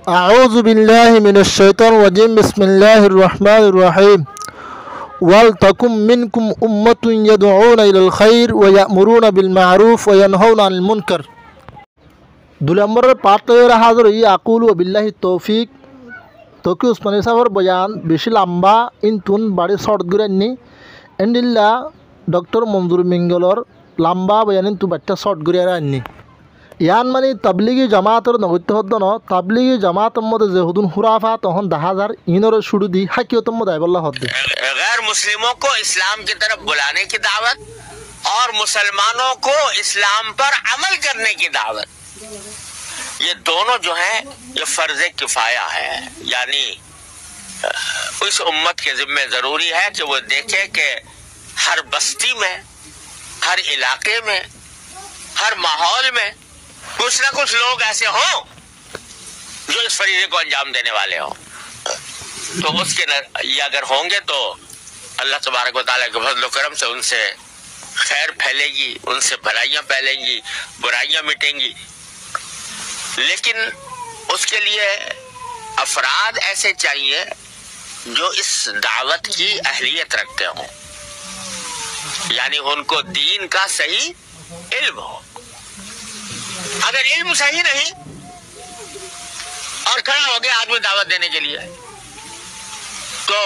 أعوذ بالله من الشيطان الرجيم بسم الله الرحمن الرحيم ولتكن منكم أمة يدعون إلى الخير ويأمرون بالمعروف وينهون عن المنكر দুলাম্বর পার্টের হাজার আকুল ও বিল্লাহি তৌফিক তোকি উসমানী সাহেবের বয়ান বেশি লম্বা ইনতুন বাড়ি শর্ট গুরাননি এন্ডিল্লা ডক্টর মঞ্জুর মিঙ্গলর লম্বা বয়ান ইনতু বাচ্চা শর্ট গুরিয়ার আননি ইয়ান মানে তাবলিগি জামাতর নগত্য হদ্দ ন তাবলিগি জামাতর মধ্যে যে হুদুন হুরাফা তখন 10,000 ইনরে শুরু দি হাকিয়তর মধ্যে আইবল্লাহ হদ্দে गैर मुस्लिमों को इस्लाम की तरफ बुलाने की दावत और मुसलमानों को इस्लाम पर अमल करने की दावत, ये दोनों जो हैं ये फर्ज किफाया है। यानी उस उम्मत के जिम्मे जरूरी है कि वो देखे कि हर बस्ती में, हर इलाके में, हर माहौल में कुछ ना कुछ लोग ऐसे हों जो इस फरीजे को अंजाम देने वाले हों। तो उसके ये अगर होंगे तो अल्लाह तबारक व तआला के फज़ल व करम से उनसे खैर फैलेगी, उनसे भलाइयाँ फैलेंगी, बुराइयाँ मिटेंगी। लेकिन उसके लिए अफराद ऐसे चाहिए जो इस दावत की अहलियत रखते हों, यानी उनको दीन का सही इल्म हो। अगर इल्म सही नहीं और खड़ा हो गया आदमी दावत देने के लिए, तो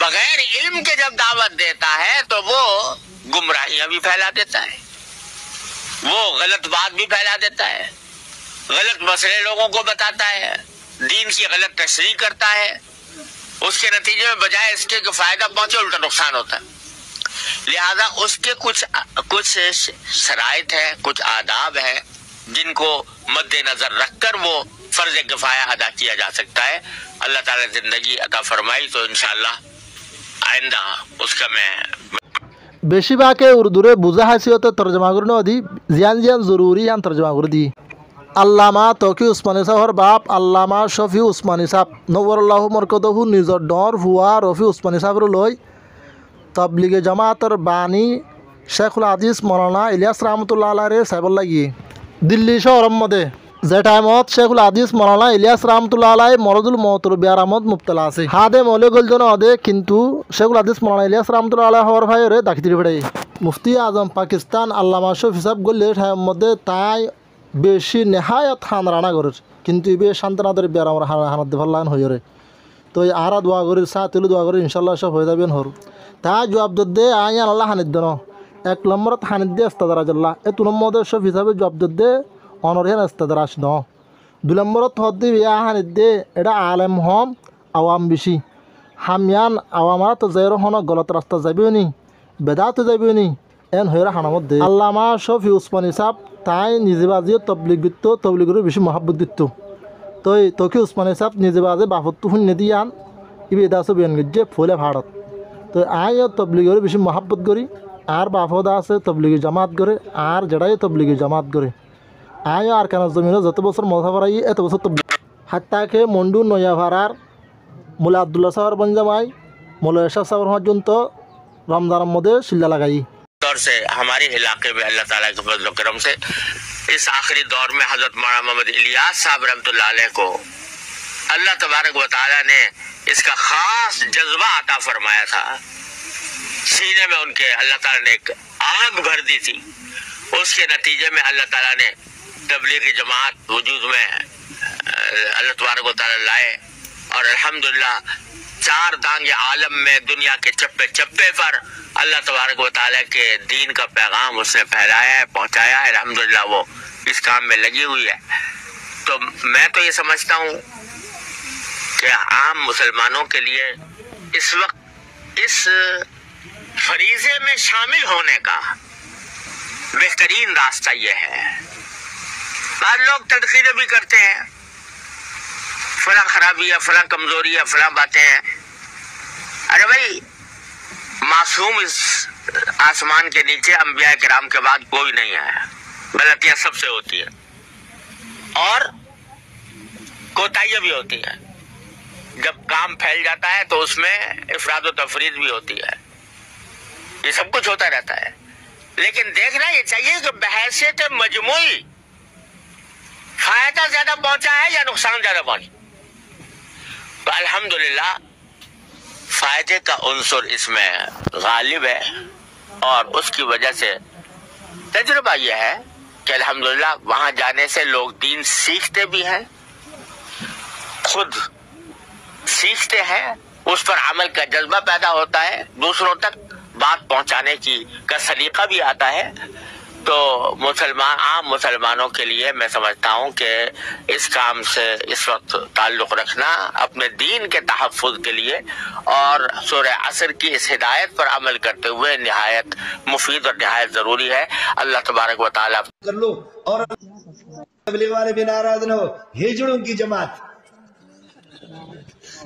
बगैर इल्म के जब दावत देता है तो वो गुमराहियां भी फैला देता है, वो गलत बात भी फैला देता है, गलत मसले लोगों को बताता है, दीन की गलत तशरीह करता है। उसके नतीजे में बजाय इसके कि फायदा पहुंचे उल्टा नुकसान होता है। लिहाजा उसके कुछ शराइत है, कुछ आदाब है जिनको मद्देनजर रखकर वो फर्ज किफाया अदा किया जा सकता है। अल्लाह ताला जिंदगी अता फरमाई तो इंशाअल्लाह आइंदा उसका मैं বেশিরভাগে উর্দুরে বুঝা হাসিয়তে তর্জমা করে নদি জিয়ান জিয়ান জরুরি আন তর্জমা করে দি আল্লামা তকি উসমানী সাহর বাপ আল্লামা শফি উসমানী সাহ নবরুল্লাহ মরকদহু নিজর ডর হুয়া রফি উসমানী সাহর লই তাবলিগে জামাতর বাণী শেখুল আজিজ মৌলানা ইলিয়াস রহমতুল্লাহ আলাইহি সাহেবর লাগি দিল্লি শহরের মধ্যে যে টাইমত শেখুল আজিজ মৌলানা ইলিয়াস রহমতুল্লাহ আলাইহি মরদুল মৌতর বিয়ারামত মুবতলা আছে হাদে মৌলে গলজন অদে কিন্তু শেখুল আজিজ মৌলানা ইলিয়াস রহমতুল্লাহ আলাইহি হওয়ার ভাইরে দাখিতির ফেড়াই মুফতি আজম পাকিস্তান আল্লামা শফি সাহেব গল্লে টাইম মধ্যে তাই বেশি নেহায়ত হান রানা করের কিন্তু ইবে শান্তনাদের বিয়ারামর হানাত দেভাল্লান হইরে তো আরা দোয়া করি সাতিলু দোয়া করি ইনশাআল্লাহ সব হয়ে যাবেন হর তা জবাব দে আয়ান আল্লাহ হানিদ দেন এক নম্বরত হানিদ দে আস্তাদারাজাল্লাহ এ তুন মধ্যে সব হিসাবে জবাব দে অনরহেন আস্তাদারাস ন দুই নম্বরত হদ্দি বিয়া হানিদ দে এটা আলেম হম আওয়াম বেশি হামিয়ান আওয়ামারা তো যাইর হন গলত রাস্তা যাবেও নি বেদাতে যাবেও নি এন হইরা হানামত দে আল্লামা শফি উসমানী সাহেব তাই নিজে বাজিও তবলিগ দিত তবলিগের বেশি মহাব্বত দিত তই তকি উসমানী সাহেব নিজে বাজে বাপত শূন্য দিয়ান ইবে দাস বিয়ান গজ্জে ফলে ভারত তো আইও তবলিগের বেশি মহাব্বত করি আর বাপদা আছে তবলিগি জামাত করে আর জেড়াই তবলিগি জামাত করে আইও আর কেন জমিনে যত বছর মজা ভাড়াই এত বছর তবলিগ হাত্তাকে মন্ডু নয়া ভাড়ার মোলা আব্দুল্লাহ সাহর বঞ্জামাই মোলা এরশাদ সাহর পর্যন্ত রমজানের মধ্যে শিল্লা লাগাই दौर से हमारे इलाके में अल्लाह ताला के फजल करम से इस आखिरी दौर में हजरत मौलाना मोहम्मद इलियास साहब रहमतुल्लाह अलैह को अल्लाह तबारक व तआला ने इसका खास जज्बा अता फरमाया था। सीने में उनके अल्लाह ताला ने एक आग भर दी थी। उसके नतीजे में अल्लाह ताला ने तबलीगी जमात वजूद में अल्लाह तबारक व तआला लाए और अल्हम्दुलिल्लाह 4 दांगे आलम में दुनिया के चप्पे चप्पे पर अल्लाह तबारक व तआला के दीन का पैगाम उसने फैलाया है, पहुंचाया है। अल्हम्दुलिल्लाह वो इस काम में लगी हुई है। तो मैं तो ये समझता हूँ कि आम मुसलमानों के लिए इस वक्त इस फरीजे में शामिल होने का बेहतरीन रास्ता ये है। बाद लोग तनकीद भी करते हैं, फला खराबी है, फला कमजोरी है, फला बातें हैं। अरे भाई मासूम इस आसमान के नीचे अंबिया किराम के बाद कोई नहीं है। गलतियां सबसे होती है और कोताहियां भी होती है। जब काम फैल जाता है तो उसमें इफराद व तफरीद भी होती है। ये सब कुछ होता रहता है, लेकिन देखना ये चाहिए कि बहैसियत मजमूई फायदा ज्यादा पहुंचा है या नुकसान ज्यादा पहुंचा? तो अल्हम्दुलिल्लाह फायदे का उन्सुर इसमें गालिब है, और उसकी वजह से तजुर्बा यह है कि अल्हम्दुलिल्लाह वहां जाने से लोग दीन सीखते भी हैं, खुद सीखते हैं, उस पर अमल का जज्बा पैदा होता है, दूसरों तक बात पहुंचाने का सलीका भी आता है। तो आम मुसलमानों के लिए मैं समझता हूँ कि इस काम से इस वक्त ताल्लुक़ रखना अपने दीन के तहफ़्फ़ुज़ के लिए और सूरह असर की इस हिदायत पर अमल करते हुए निहायत मुफीद और निहायत ज़रूरी है। अल्लाह तबारक व तआला कर लो। और तबलीग वाले भी नाराज न हो, हिजड़ों की जमात,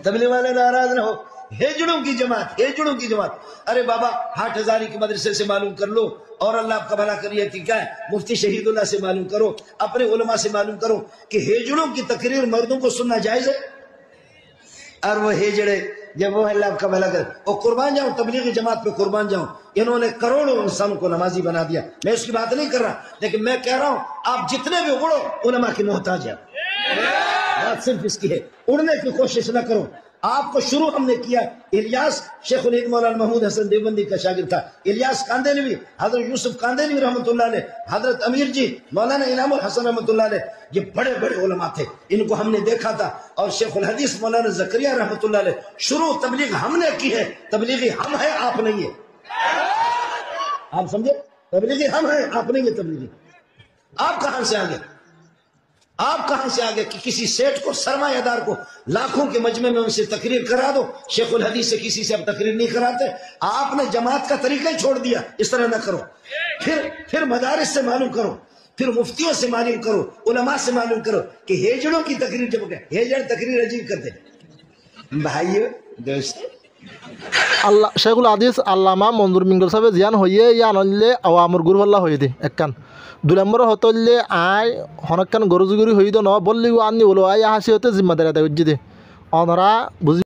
तबलीग वाले नाराज न हो, हिजड़ों की जमात, हिजड़ों की जमात। अरे बाबा हाट हजारी के मदरसे से मालूम कर लो, और अल्लाह आपका भला करिए कि क्या है, मुफ्ती शहीदुल्लाह से मालूम करो, अपने उलमा से मालूम करो कि हिजड़ों की तकरीर मर्दों को सुनना जायज है। और वो हिजड़े जब वो अल्लाह आपका भला करे, और कुर्बान जाऊं तबलीगी जमात पे कुर्बान जाऊं, इन्होंने करोड़ों इंसानों को नमाजी बना दिया। मैं उसकी बात नहीं कर रहा, लेकिन मैं कह रहा हूं आप जितने भी उड़ो उलमा की मोहताज है। बात सिर्फ इसकी है, उड़ने की कोशिश न करो। आपको शुरू हमने किया, इलियास शेखुल हिंद मौलाना महमूद हसन देवबंदी का शागिर्द था, इलियास कांदेलवी, हजरत यूसुफ कांदेलवी रहमतुल्लाह अलैह, हजरत अमीर जी मौलाना इनामुल हसन रहमतुल्लाह अलैह, ये बड़े बड़े उलमा थे, इनको हमने देखा था। और शेखुल हदीस मौलाना जकरिया रहमतुल्लाह अलैह, शुरू तबलीग हमने की है, तबलीगी हम है आप नहीं है। आप समझे, तबलीगी हम है आप नहीं है। तबलीगी आप कहां से आ गए, आप कहां से आ गए कि किसी सेठ को सरमायादार को लाखों के मजमे में उनसे तकरीर करा दो। शेखुल हदीस से किसी से अब तकरीर नहीं कराते। आपने जमात का तरीका ही छोड़ दिया, इस तरह ना करो। फिर मदारिस से मालूम करो, फिर मुफ्तियों से मालूम करो, उलमा से मालूम करो कि हेजड़ों की तकरीर जब हेजड़ तकरीर अजीब करते भाइयों दोस्तों। আল্লাহ শেখুল হাদিস আল্লামা মঞ্জুর মিঙ্গল সাহেব জিয়ান হইয়ে ইয়া আনলে আওয়ামর গুরু হল্লা হয়ে দে একখান 2 নম্বর হতলে আয় হনকান গরুজুগুরি হইদ ন বললি আননি বলো আয় হাসি হতে জিম্মাদারি আদায় উজ্জি দে অনরা বুঝি